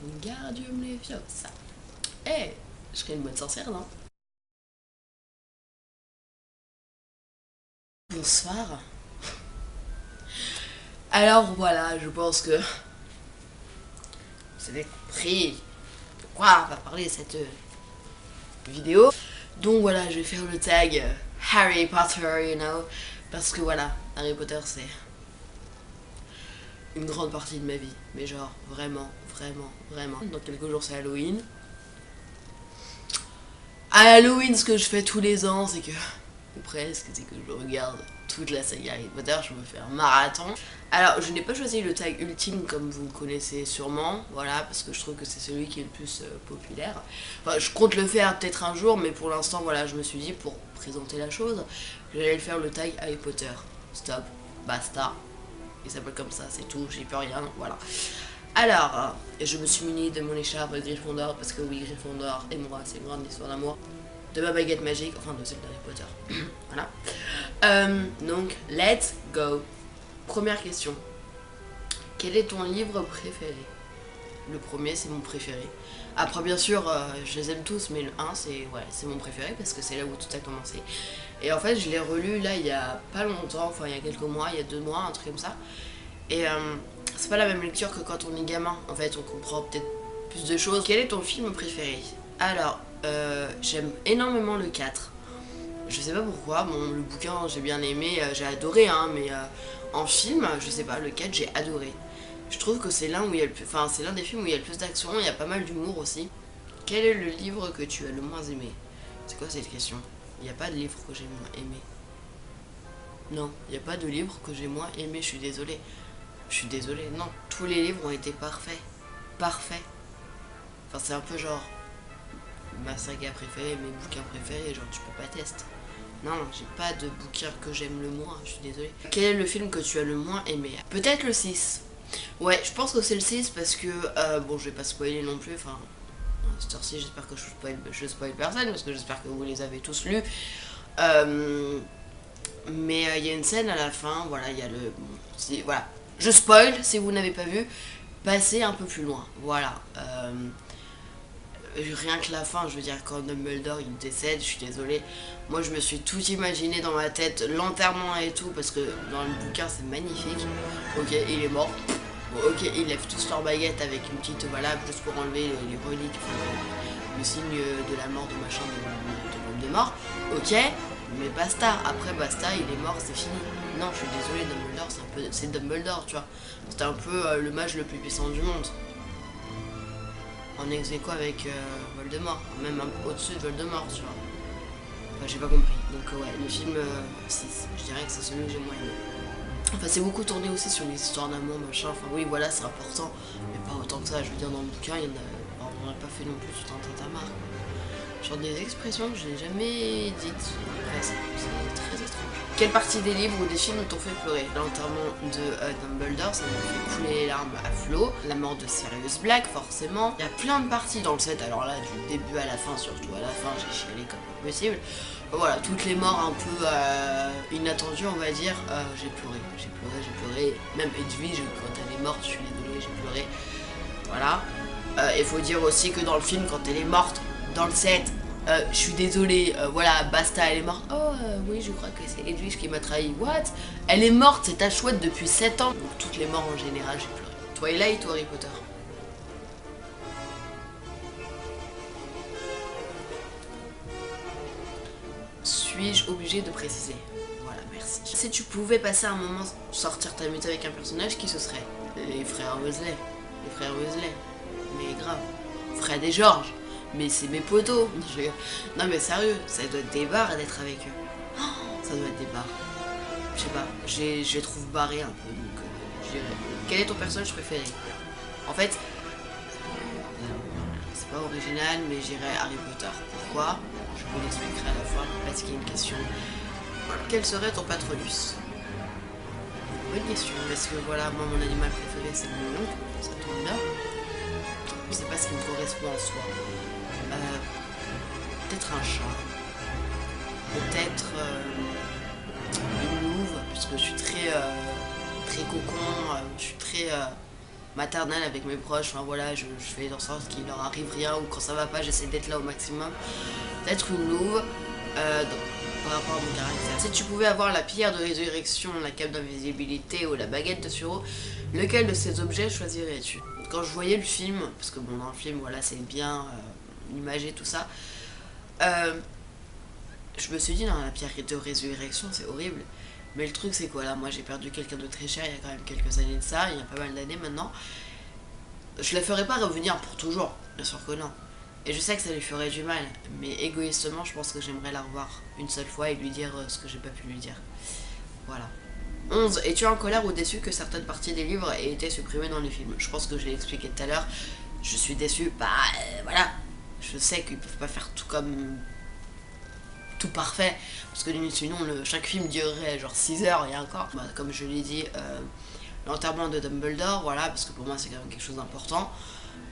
Wingardium Leviosa. Eh, je serais une bonne sorcière, non? Bonsoir. Alors voilà, je pense que vous avez compris de quoi on va parler cette vidéo. Donc voilà, je vais faire le tag Harry Potter, parce que voilà, Harry Potter c'est une grande partie de ma vie. Mais genre, vraiment, vraiment, vraiment. Dans quelques jours c'est Halloween. À Halloween, ce que je fais tous les ans, c'est que, ou presque, c'est que je regarde toute la saga Harry Potter, je me fais un marathon. Alors, je n'ai pas choisi le tag ultime comme vous le connaissez sûrement, voilà, parce que je trouve que c'est celui qui est le plus populaire. Enfin, je compte le faire peut-être un jour, mais pour l'instant, voilà, je me suis dit, pour présenter la chose, que j'allais le faire le tag Harry Potter. Stop, basta. Il s'appelle comme ça, c'est tout, j'y peux rien, voilà. Alors, je me suis munie de mon écharpe Gryffondor, parce que oui, Gryffondor et moi, c'est une grande histoire d'amour. De ma baguette magique, enfin de celle d'Harry Potter. Voilà. Donc, let's go. Première question. Quel est ton livre préféré? Le premier, c'est mon préféré. Après, bien sûr, je les aime tous, mais le 1, c'est mon préféré parce que c'est là où tout a commencé. Et en fait, je l'ai relu là il y a pas longtemps, enfin il y a quelques mois, il y a 2 mois, un truc comme ça. Et c'est pas la même lecture que quand on est gamin. En fait, on comprend peut-être plus de choses. Quel est ton film préféré? Alors, j'aime énormément le 4. Je sais pas pourquoi, bon, le bouquin j'ai bien aimé, j'ai adoré, hein, mais en film, je sais pas, le 4 j'ai adoré. Je trouve que c'est l'un où il y a le plus, enfin c'est l'un des films où il y a le plus d'action, il y a pas mal d'humour aussi. Quel est le livre que tu as le moins aimé? C'est quoi cette question? Il n'y a pas de livre que j'ai moins aimé. Non, il n'y a pas de livre que j'ai moins aimé, je suis désolée. Je suis désolée, non. Tous les livres ont été parfaits. Parfaits. Enfin, c'est un peu genre ma saga préférée, mes bouquins préférés, genre tu peux pas tester. Non, j'ai pas de bouquin que j'aime le moins, je suis désolée. Quel est le film que tu as le moins aimé? Peut-être le 6. Ouais, je pense que c'est le 6 parce que, bon, je vais pas spoiler non plus, enfin, à cette heure-ci, j'espère que je spoil personne parce que j'espère que vous les avez tous lus. Mais il y a une scène à la fin, voilà, il y a le. Voilà, je spoil si vous n'avez pas vu, passez un peu plus loin, voilà. Rien que la fin, je veux dire, quand Dumbledore il décède, je suis désolée. Moi, je me suis tout imaginé dans ma tête, l'enterrement et tout, parce que dans le bouquin, c'est magnifique. Ok, il est mort. Bon, ok, ils lèvent tous leur baguette avec une petite, voilà, juste pour enlever les reliques, le signe de la mort de machin, de mort. Ok, mais basta. Après, basta, il est mort, c'est fini. Non, je suis désolée, Dumbledore, c'est Dumbledore, tu vois. C'est un peu le mage le plus puissant du monde en ex aequo avec Voldemort, même au-dessus de Voldemort, tu vois. Enfin, j'ai pas compris. Donc, ouais, le film 6, je dirais que c'est celui que j'ai moins aimé. Enfin, c'est beaucoup tourné aussi sur les histoires d'amour, machin. Enfin, oui, voilà, c'est important, mais pas autant que ça. Je veux dire, dans le bouquin, on n'en a pas fait non plus tout un tintamarre. Genre des expressions que je n'ai jamais dites. Ouais, c'est très étrange. Quelle partie des livres ou des films t'ont fait pleurer? L'enterrement de Dumbledore, ça m'a fait couler les larmes à flot. La mort de Sirius Black, forcément. Il y a plein de parties dans le set, alors là, du début à la fin, surtout à la fin, j'ai chialé comme pas possible. Voilà, toutes les morts un peu inattendues, on va dire, j'ai pleuré. J'ai pleuré, j'ai pleuré. Même Edwige, quand elle est morte, je suis désolée, j'ai pleuré. Voilà. Il faut dire aussi que dans le film, quand elle est morte, dans le set, je suis désolée, voilà, basta, elle est morte. Oh, oui, je crois que c'est Edwige qui m'a trahi. What? Elle est morte, c'est ta chouette depuis 7 ans. Donc, toutes les morts en général, j'ai pleuré. Twilight ou Harry Potter? Suis-je obligée de préciser? Voilà, merci. Si tu pouvais passer un moment sortir t'amuser avec un personnage, qui ce serait? Les frères Weasley. Les frères Weasley. Mais grave. Fred et George. Mais c'est mes potos. Non mais sérieux, ça doit être des barres d'être avec eux. Oh, ça doit être des barres. Je sais pas, je les trouve barrés un peu. Donc, je dirais. Quel est ton personnage préféré? En fait, c'est pas original, mais j'irais Harry Potter. Pourquoi? Je vous l'expliquerai à la fin, parce qu'il y a une question. Quel serait ton patronus? Bonne question, parce que voilà, moi mon animal préféré c'est mon oncle, ça tombe bien. Je sais pas ce qui me correspond en soi. Peut-être un chat. Peut-être une louve, puisque je suis très cocon, je suis très maternelle avec mes proches. Enfin voilà, je fais en sorte qu'il leur arrive rien, ou quand ça va pas, j'essaie d'être là au maximum. D'être une louve par rapport à mon caractère. Si tu pouvais avoir la pierre de résurrection, la cape d'invisibilité ou la baguette de Suro, lequel de ces objets choisirais-tu? Quand je voyais le film, parce que bon, dans le film, voilà, c'est bien imagé tout ça, je me suis dit, non, la pierre de résurrection, c'est horrible. Mais le truc, c'est quoi là? Moi, j'ai perdu quelqu'un de très cher il y a quand même quelques années de ça, il y a pas mal d'années maintenant. Je la ferais pas revenir pour toujours, bien sûr que non. Et je sais que ça lui ferait du mal, mais égoïstement, je pense que j'aimerais la revoir une seule fois et lui dire ce que j'ai pas pu lui dire. Voilà. 11. Es-tu en colère ou déçu que certaines parties des livres aient été supprimées dans les films? Je pense que je l'ai expliqué tout à l'heure. Je suis déçu, voilà. Je sais qu'ils peuvent pas faire tout comme... tout parfait, parce que sinon chaque film durerait genre 6 heures et encore. Comme je l'ai dit, l'enterrement de Dumbledore, voilà, parce que pour moi c'est quand même quelque chose d'important.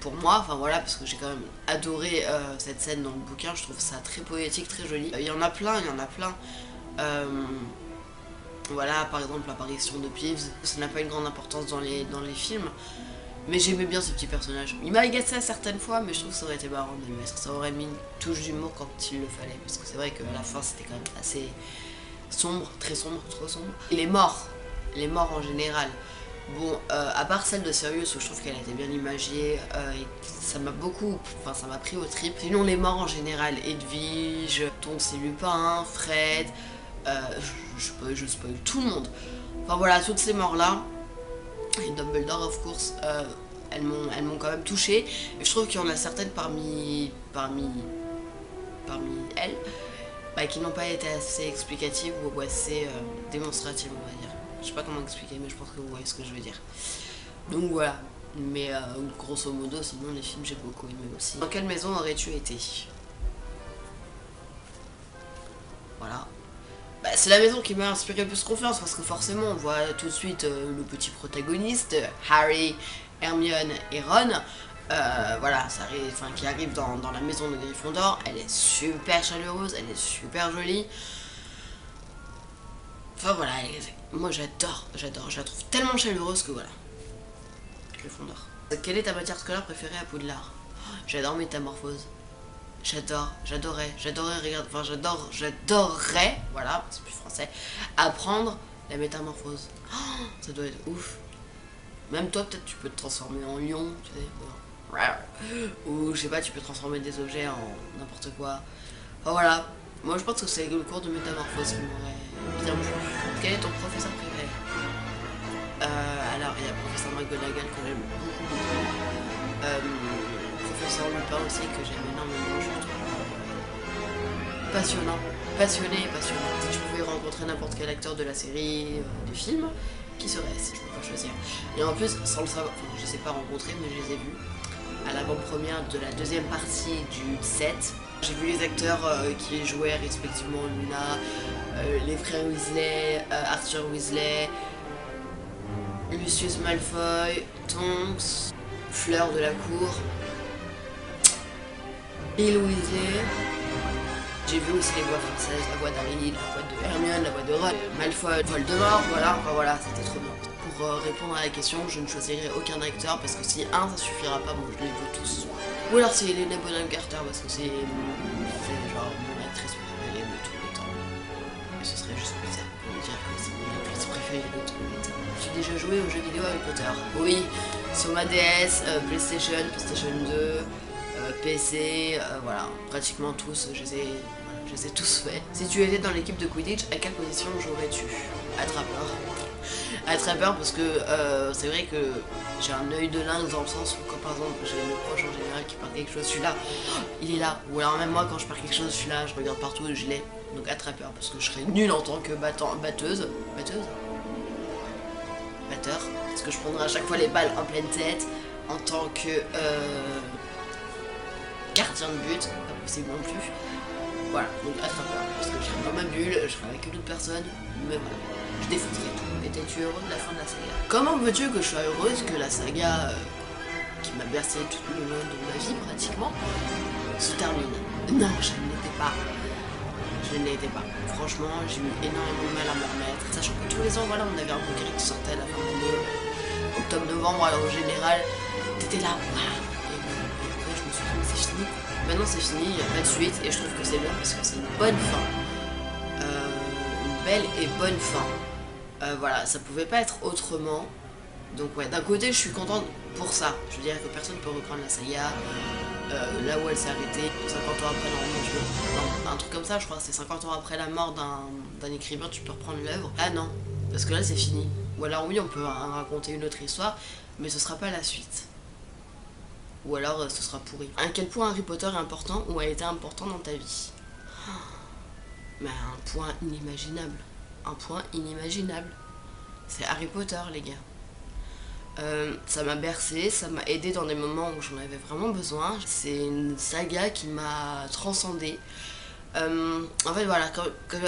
Pour moi, enfin voilà, parce que j'ai quand même adoré cette scène dans le bouquin, je trouve ça très poétique, très joli. Il y en a plein, voilà, par exemple l'apparition de Peeves, ça n'a pas une grande importance dans les films, mais j'aimais bien ce petit personnage. Il m'a agacé à certaines fois, mais je trouve que ça aurait été marrant de le mettre, ça aurait mis une touche d'humour quand il le fallait, parce que c'est vrai que la fin c'était quand même assez sombre, très sombre, trop sombre. Et les morts en général. Bon, à part celle de Sirius où je trouve qu'elle a été bien imagée et ça m'a beaucoup, enfin ça m'a pris au trip. Sinon les morts en général, Edwige, Tonks et Lupin, Fred, je spoil tout le monde. Enfin voilà, toutes ces morts là, et Dumbledore of course, elles m'ont quand même touchée. Et je trouve qu'il y en a certaines parmi elles qui n'ont pas été assez explicatives ou assez démonstratives, on va dire. Je sais pas comment expliquer, mais je pense que vous voyez ce que je veux dire. Donc voilà. Mais grosso modo, sinon les films j'ai beaucoup aimé aussi. Dans quelle maison aurais-tu été? Voilà. C'est la maison qui m'a inspiré le plus confiance, parce que forcément on voit tout de suite le petit protagoniste, Harry, Hermione et Ron. Voilà, qui arrive dans la maison de Gryffondor. Elle est super chaleureuse, elle est super jolie. Enfin voilà, moi j'adore, je la trouve tellement chaleureuse que voilà. Gryffondor. Quelle est ta matière scolaire préférée à Poudlard? J'adore Métamorphose. J'adorais regarder, enfin j'adorerais, voilà, c'est plus français, apprendre la métamorphose. Oh, ça doit être ouf. Même toi peut-être tu peux te transformer en lion, tu sais. Ou je sais pas, tu peux transformer des objets en n'importe quoi. Enfin voilà. Moi je pense que c'est le cours de métamorphose qui m'aurait bien plu. Quel est ton professeur préféré? Alors il y a le professeur McGonagall que j'aime beaucoup. Professeur Lupin aussi que j'aime énormément, je trouve passionnant. Passionné et passionnant. Si je pouvais rencontrer n'importe quel acteur de la série, du film, qui serait-ce? Je peux pas choisir. Et en plus, sans le savoir, enfin, je sais pas rencontrer, mais je les ai vus à l'avant-première de la deuxième partie du set. J'ai vu les acteurs qui jouaient respectivement Luna, les frères Weasley, Arthur Weasley, Lucius Malfoy, Tonks, Fleur de la Cour, Bill Weasley. J'ai vu aussi les voix françaises, la voix d'Harry, la voix de Hermione, la voix de Ron, Malfoy, Voldemort, voilà, enfin voilà, c'était trop bien. Pour répondre à la question, je ne choisirai aucun acteur parce que si un ça suffira pas, bon je les veux tous. Ou alors c'est Helena Bonham Carter parce que c'est genre mon actrice préférée de tous les temps. Et ce serait juste pour ça, pour me dire que c'est mon actrice préférée de tous les temps. J'ai déjà joué aux jeux vidéo Harry Potter. Oui, sur ma DS, PlayStation 2, PC, voilà, pratiquement tous, je les ai tous faits. Si tu étais dans l'équipe de Quidditch, à quelle position jouerais-tu? Attrapeur. Attrapeur parce que c'est vrai que j'ai un œil de lynx dans le sens où quand par exemple j'ai mes proches en général qui partent quelque chose, je suis là, il est là. Ou alors même moi quand je pars quelque chose, je suis là, je regarde partout et je l'ai. Donc attrapeur parce que je serais nulle en tant que batteuse. Batteur. Parce que je prendrais à chaque fois les balles en pleine tête. En tant que gardien de but, pas possible non plus. Voilà, donc attrapeur, parce que je serai dans ma bulle, je serai avec une autre personne, mais voilà, je défoncerai tout. Étais-tu heureux de la fin de la saga? Comment veux-tu que je sois heureuse que la saga qui m'a bercé tout le long de ma vie pratiquement se termine? Non, je ne l'étais pas. Je ne l'étais pas. Franchement, j'ai eu énormément de mal à m'en remettre. Sachant que tous les ans, voilà, on avait un bouquin qui sortait à la fin de l'année. octobre-novembre, alors en général, t'étais là, waouh. Et après je me suis dit, mais c'est fini. Maintenant c'est fini, il n'y a pas de suite, et je trouve que c'est bien parce que c'est une bonne fin. Une belle et bonne fin. Voilà, ça pouvait pas être autrement. Donc ouais, d'un côté je suis contente pour ça. Je veux dire que personne peut reprendre la saga là où elle s'est arrêtée, 50 ans après, non, un truc comme ça, je crois, c'est 50 ans après la mort d'un écrivain, tu peux reprendre l'œuvre. Ah non, parce que là c'est fini. Ou alors oui, on peut raconter une autre histoire, mais ce sera pas la suite. Ou alors ce sera pourri. À quel point Harry Potter est important ou a été important dans ta vie? Mais un point inimaginable. Un point inimaginable. C'est Harry Potter, les gars. Ça m'a bercé, ça m'a aidé dans des moments où j'en avais vraiment besoin. C'est une saga qui m'a transcendée. En fait voilà,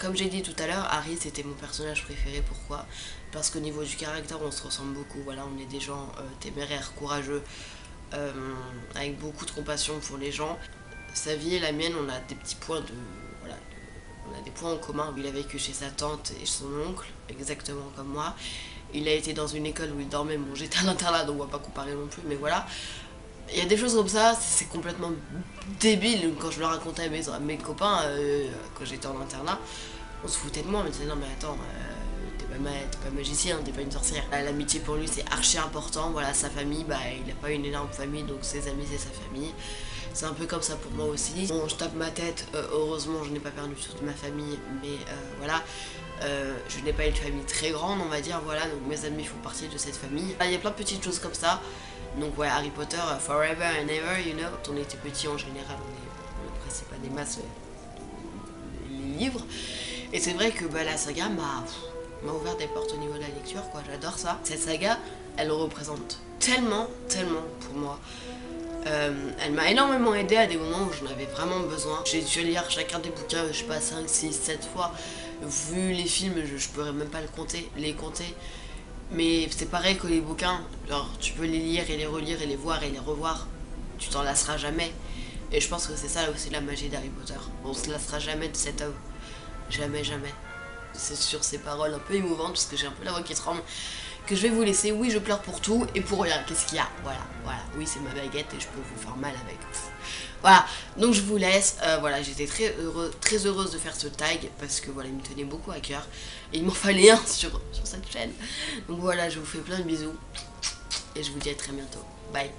comme j'ai dit tout à l'heure, Harry c'était mon personnage préféré. Pourquoi? Parce qu'au niveau du caractère on se ressemble beaucoup. Voilà, on est des gens téméraires, courageux, avec beaucoup de compassion pour les gens. Sa vie et la mienne, on a des petits points de... Voilà, on a des points en commun. Il a vécu chez sa tante et son oncle, exactement comme moi. Il a été dans une école où il dormait, bon j'étais à l'internat donc on va pas comparer non plus, mais voilà. Il y a des choses comme ça, c'est complètement débile. Quand je le racontais à mes copains, quand j'étais en internat, on se foutait de moi, on me disait non mais attends, t'es pas magicien, t'es pas une sorcière. L'amitié pour lui c'est archi important, voilà, sa famille, bah il a pas une énorme famille, donc ses amis c'est sa famille. C'est un peu comme ça pour moi aussi. Bon, je tape ma tête, heureusement je n'ai pas perdu toute ma famille, mais voilà. Je n'ai pas une famille très grande, on va dire, voilà, donc mes amis font partie de cette famille. Il y a plein de petites choses comme ça. Donc ouais, Harry Potter, forever and ever, you know. Quand on était petit en général, on apprécie pas des masses les livres. Et c'est vrai que bah, la saga m'a ouvert des portes au niveau de la lecture, quoi, j'adore ça. Cette saga, elle représente tellement pour moi. Elle m'a énormément aidé à des moments où j'en avais vraiment besoin. J'ai dû lire chacun des bouquins, je sais pas, 5, 6, 7 fois. Vu les films, je pourrais même pas les compter. Mais c'est pareil que les bouquins, genre tu peux les lire et les relire et les voir et les revoir. Tu t'en lasseras jamais. Et je pense que c'est ça aussi la magie d'Harry Potter. On se lassera jamais de cette œuvre. Jamais, jamais. C'est sur ces paroles un peu émouvantes, parce que j'ai un peu la voix qui tremble, que je vais vous laisser. Oui, je pleure pour tout et pour rien. Qu'est-ce qu'il y a? Voilà. Oui, c'est ma baguette et je peux vous faire mal avec. Voilà, donc je vous laisse. Voilà, j'étais très heureuse de faire ce tag parce que voilà, il me tenait beaucoup à cœur et il m'en fallait un sur cette chaîne. Donc voilà, je vous fais plein de bisous et je vous dis à très bientôt. Bye.